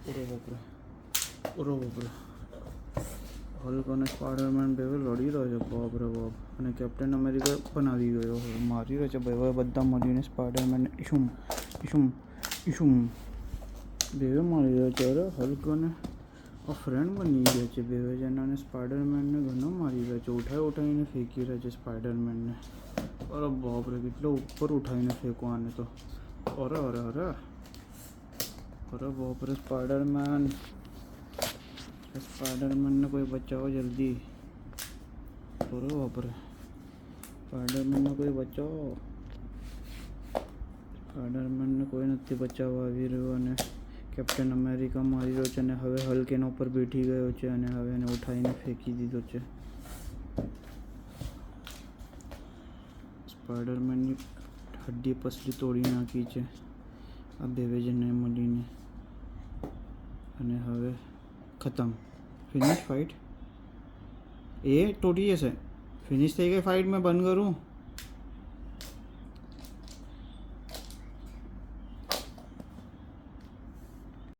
ઓરો બાપરે હલ્ક અને સ્પાઈડરમેન બે લડી રહ્યો છે. બાપરે બાપ. અને કેપ્ટન અમેરિકા પણ આવી ગયો. મારી રહ્યો છે ભાઈ બધા મળીને સ્પાઈડરમેન ઈશુમ ઈશુમ ઈશુમ બે મારી રહ્યો છે. અરે હલ્ક અને ફ્રેન્ડ બની ગયા છે બે જણા. અને સ્પાઈડરમેનને ઘણો મારી રહ્યા છે. ઉઠાવીને ફેંકી રહ્યા છે સ્પાઈડરમેનને. અરે બાપરે કેટલો ઉપર ઉઠાવીને ફેંકવાને તો. અરે અરે અરે અરે બાપરે સ્પાઈડરમેનને કોઈ બચાવો જલ્દી. અરે બાપરે સ્પાઈડરમેનને કોઈ બચાવો. સ્પાઈડરમેનને કોઈ નથી બચાવવા આવી રહ્યો. અને કેપ્ટન અમેરિકા મારી રહ્યો છે. અને હવે હલ્ક એના ઉપર બેઠી ગયો છે. અને હવે એને ઉઠાવીને ફેંકી દીધો છે. સ્પાઈડરમેનની હડ્ડી પસલી તોડી નાખી છે આ બે જણે મળીને. અને હવે ખતમ. Finish fight. એ તૂટી જશે. ફિનિશ થઈ ગઈ ફાઇટ. મેં બંધ કરું.